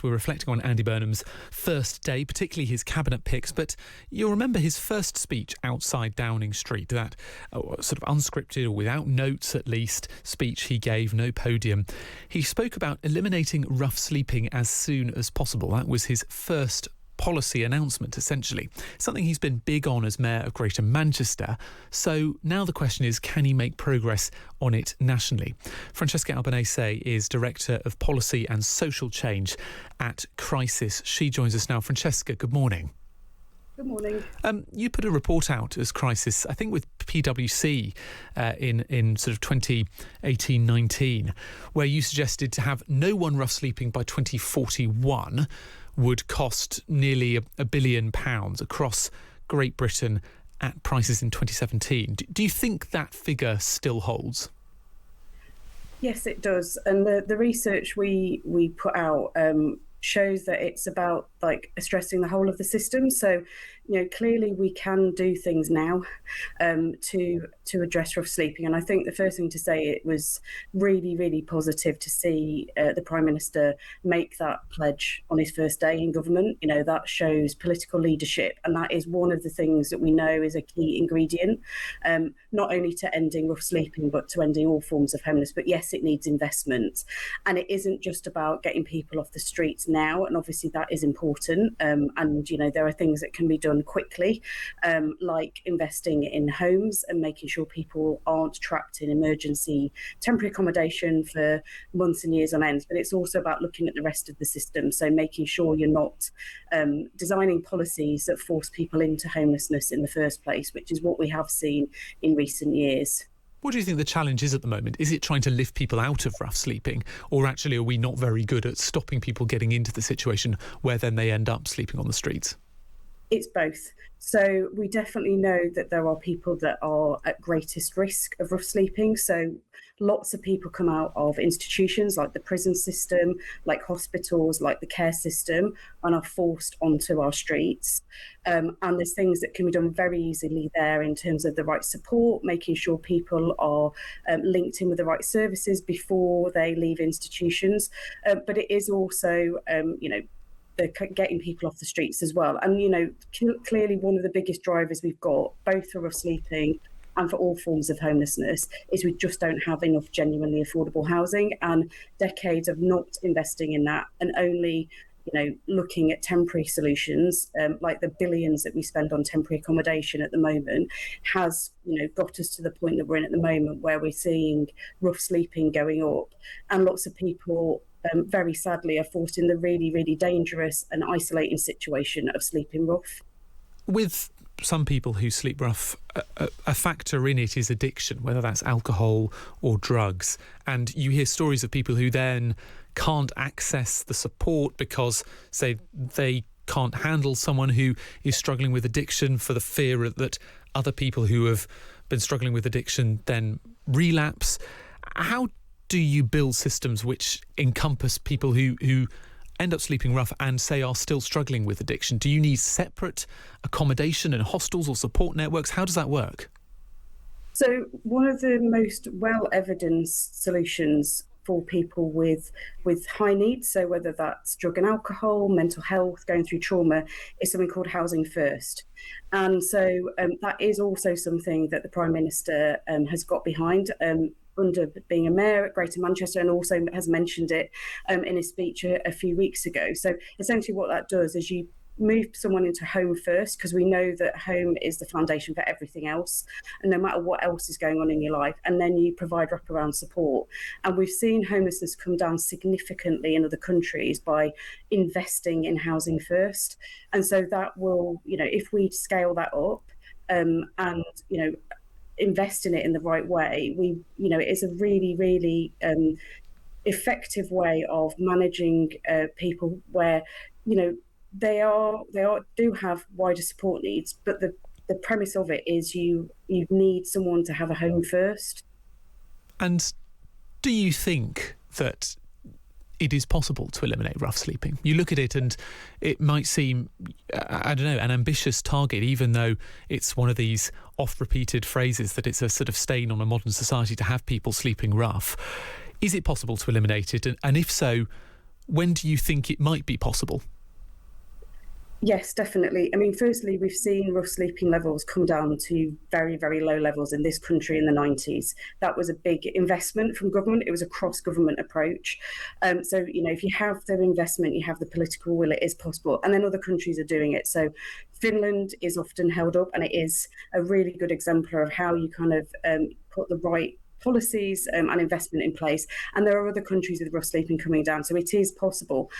We're reflecting on Andy Burnham's first day, particularly his cabinet picks, but you'll remember his first speech outside Downing Street, that sort of unscripted or without notes at least speech he gave, no podium. He spoke about eliminating rough sleeping as soon as possible. That was his first policy announcement, essentially. Something he's been big on as Mayor of Greater Manchester. So now the question is, can he make progress on it nationally? Francesca Albanese is Director of Policy and Social Change at Crisis. She joins us now. Francesca, good morning. Good morning. You put a report out as Crisis, I think with PwC in sort of 2018-19, where you suggested to have no one rough sleeping by 2041 would cost nearly £1 billion across Great Britain at prices in 2017. Do you think that figure still holds? Yes, it does. And the research we put out shows that it's about stressing the whole of the system. So, clearly we can do things now to address rough sleeping. And I think the first thing to say, it was really, really positive to see the Prime Minister make that pledge on his first day in government. That shows political leadership. And that is one of the things that we know is a key ingredient, not only to ending rough sleeping, but to ending all forms of homelessness. But yes, it needs investment. And it isn't just about getting people off the streets now. And obviously that is important. And, there are things that can be done quickly, like investing in homes and making sure people aren't trapped in emergency temporary accommodation for months and years on end. But it's also about looking at the rest of the system. So making sure you're not designing policies that force people into homelessness in the first place, which is what we have seen in recent years. What do you think the challenge is at the moment? Is it trying to lift people out of rough sleeping, or actually are we not very good at stopping people getting into the situation where then they end up sleeping on the streets? It's both. So we definitely know that there are people that are at greatest risk of rough sleeping. So lots of people come out of institutions like the prison system, like hospitals, like the care system, and are forced onto our streets. And there's things that can be done very easily there in terms of the right support, making sure people are linked in with the right services before they leave institutions. But it is also, getting people off the streets as well. And, clearly one of the biggest drivers we've got, both for rough sleeping and for all forms of homelessness, is we just don't have enough genuinely affordable housing, and decades of not investing in that and only, looking at temporary solutions, like the billions that we spend on temporary accommodation at the moment, has, got us to the point that we're in at the moment, where we're seeing rough sleeping going up, and lots of people very sadly are forced in the really, really dangerous and isolating situation of sleeping rough. With some people who sleep rough, a factor in it is addiction, whether that's alcohol or drugs. And you hear stories of people who then can't access the support because, say, they can't handle someone who is struggling with addiction for the fear that other people who have been struggling with addiction then relapse. How do you build systems which encompass people who end up sleeping rough and, say, are still struggling with addiction? Do you need separate accommodation and hostels or support networks? How does that work? So one of the most well-evidenced solutions for people with high needs, so whether that's drug and alcohol, mental health, going through trauma, is something called Housing First. And so that is also something that the Prime Minister has got behind under being a mayor at Greater Manchester, and also has mentioned it in his speech a few weeks ago. So essentially what that does is you move someone into home first, because we know that home is the foundation for everything else, and no matter what else is going on in your life, and then you provide wraparound support. And we've seen homelessness come down significantly in other countries by investing in housing first. And so that will, if we scale that up and invest in it in the right way, it is a really, really effective way of managing people where, they do have wider support needs, but the premise of it is you need someone to have a home first. And do you think that it is possible to eliminate rough sleeping? You look at it and it might seem, an ambitious target, even though it's one of these oft-repeated phrases that it's a sort of stain on a modern society to have people sleeping rough. Is it possible to eliminate it? And if so, when do you think it might be possible? Yes, definitely. I mean, firstly, we've seen rough sleeping levels come down to very, very low levels in this country in the 90s. That was a big investment from government. It was a cross-government approach. So, if you have the investment, you have the political will, it is possible. And then other countries are doing it. So Finland is often held up, and it is a really good exemplar of how you kind of put the right policies and investment in place. And there are other countries with rough sleeping coming down. So it is possible.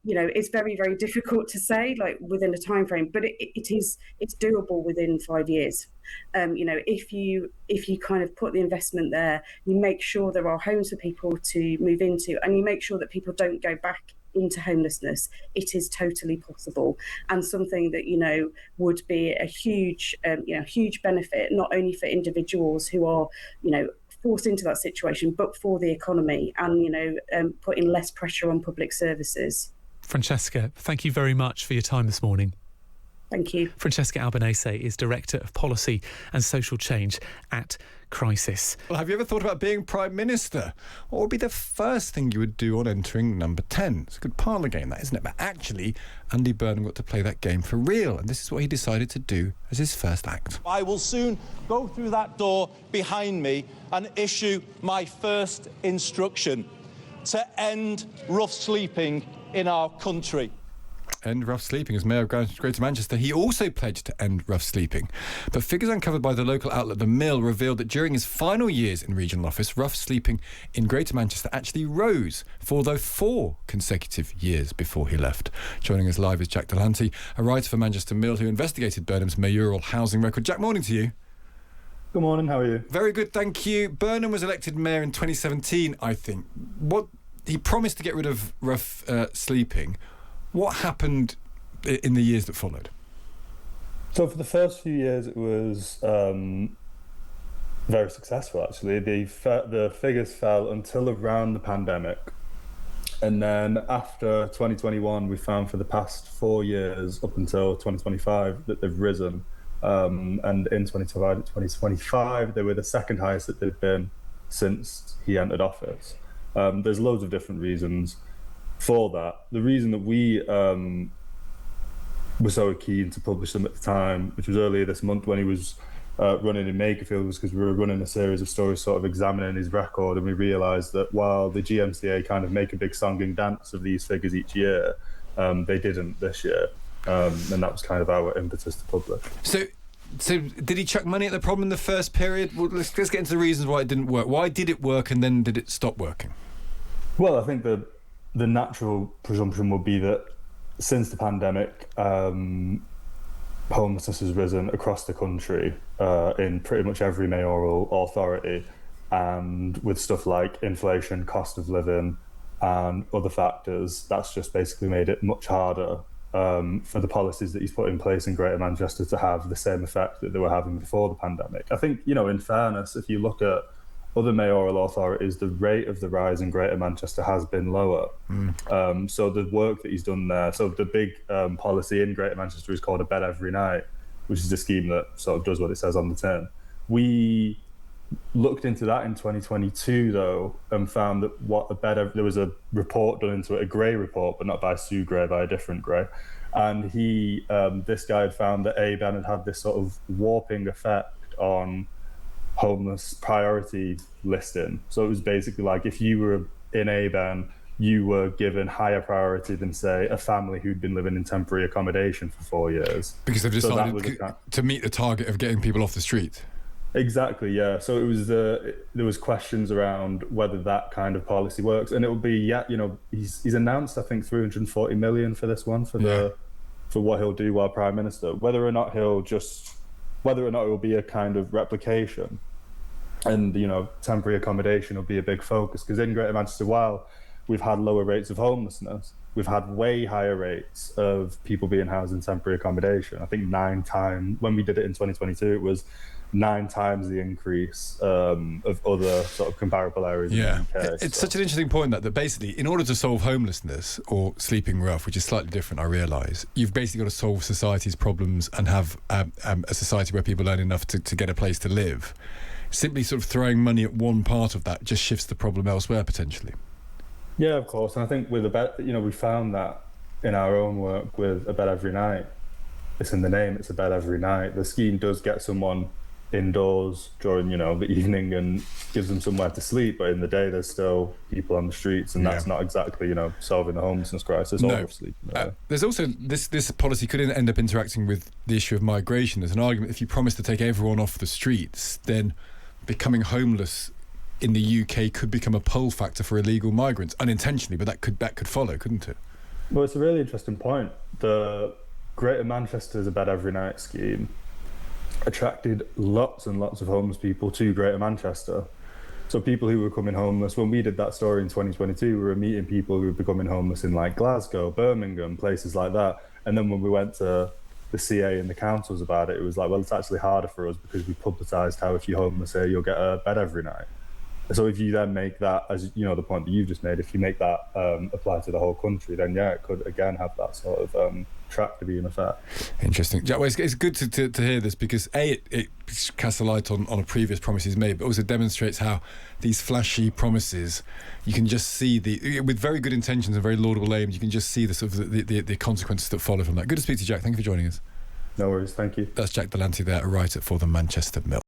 It's very, very difficult to say, like, within a time frame, but it's doable within 5 years. If you kind of put the investment there, you make sure there are homes for people to move into, and you make sure that people don't go back into homelessness. It is totally possible, and something that would be a huge benefit, not only for individuals who are forced into that situation, but for the economy, and putting less pressure on public services. Francesca, thank you very much for your time this morning. Thank you. Francesca Albanese is Director of Policy and Social Change at Crisis. Well, have you ever thought about being Prime Minister? What would be the first thing you would do on entering number 10? It's a good parlour game, that, isn't it? But actually, Andy Burnham got to play that game for real, and this is what he decided to do as his first act. I will soon go through that door behind me and issue my first instruction to end rough sleeping in our country. End rough sleeping. As Mayor of Greater Manchester, he also pledged to end rough sleeping. But figures uncovered by the local outlet The Mill revealed that during his final years in regional office, rough sleeping in Greater Manchester actually rose for 4 consecutive years before he left. Joining us live is Jack Dulhanty, a writer for Manchester Mill who investigated Burnham's mayoral housing record. Jack, morning to you. Good morning, how are you? Very good, thank you. Burnham was elected mayor in 2017, I think. He promised to get rid of rough sleeping. What happened in the years that followed? So for the first few years, it was very successful, actually. The figures fell until around the pandemic. And then after 2021, we found for the past 4 years, up until 2025, that they've risen. And in 2025, they were the second highest that they've been since he entered office. There's loads of different reasons for that. The reason that we were so keen to publish them at the time, which was earlier this month when he was running in Makerfield, was because we were running a series of stories sort of examining his record, and we realised that while the GMCA kind of make a big song and dance of these figures each year, they didn't this year. And that was kind of our impetus to publish. So did he chuck money at the problem in the first period? Well, let's get into the reasons why it didn't work. Why did it work and then did it stop working? Well, I think the natural presumption would be that since the pandemic, homelessness has risen across the country in pretty much every mayoral authority, and with stuff like inflation, cost of living, and other factors, that's just basically made it much harder for the policies that he's put in place in Greater Manchester to have the same effect that they were having before the pandemic. I think, in fairness, if you look at other mayoral authorities, the rate of the rise in Greater Manchester has been lower. So the work that he's done there, so the big policy in Greater Manchester is called A Bed Every Night, which is a scheme that sort of does what it says on the tin. We looked into that in 2022, though, and found that there was a report done into it, a Gray report, but not by Sue Gray, by a different Gray. And this guy had found that Abell had this sort of warping effect on homeless priority listing. So it was basically like if you were in Abell, you were given higher priority than, say, a family who'd been living in temporary accommodation for 4 years. Because they've decided to meet the target of getting people off the street. Exactly, yeah. So it was there was questions around whether that kind of policy works, and it will be he's announced I think 340 million for this one for what he'll do while Prime Minister. Whether or not it will be a kind of replication, and temporary accommodation will be a big focus, because in Greater Manchester, while we've had lower rates of homelessness, we've had way higher rates of people being housed in temporary accommodation. I think 9 times when we did it in 2022, it was 9 times the increase of other sort of comparable areas in the UK. It's such an interesting point that basically, in order to solve homelessness or sleeping rough, which is slightly different, I realise, you've basically got to solve society's problems and have a society where people earn enough to get a place to live. Simply sort of throwing money at one part of that just shifts the problem elsewhere, potentially. Yeah, of course. And I think with a bed, we found that in our own work with A Bed Every Night. It's in the name, it's a bed every night. The scheme does get someone indoors during, the evening and gives them somewhere to sleep, but in the day there's still people on the streets, and that's not exactly, solving the homelessness crisis. No. Obviously. There's also this policy could end up interacting with the issue of migration. There's an argument, if you promise to take everyone off the streets, then becoming homeless in the UK could become a pull factor for illegal migrants, unintentionally, but that could follow, couldn't it? Well, it's a really interesting point. The Greater Manchester's A Bed Every Night scheme attracted lots and lots of homeless people to Greater Manchester. So people who were becoming homeless, when we did that story in 2022, we were meeting people who were becoming homeless in like Glasgow, Birmingham, places like that. And then when we went to the CA and the councils about it, it was like, well, it's actually harder for us because we publicised how if you're homeless here, you'll get a bed every night. So if you then make that, as the point that you've just made, if you make that apply to the whole country, then it could again have that sort of track to be in effect. Interesting. Jack, well, it's good to hear this because it casts a light on a previous promises made, but also demonstrates how these flashy promises, you can just see with very good intentions and very laudable aims, you can just see the sort of the consequences that follow from that. Good to speak to you, Jack. Thank you for joining us. No worries. Thank you. That's Jack Dulhanty there, a writer for the Manchester Mill.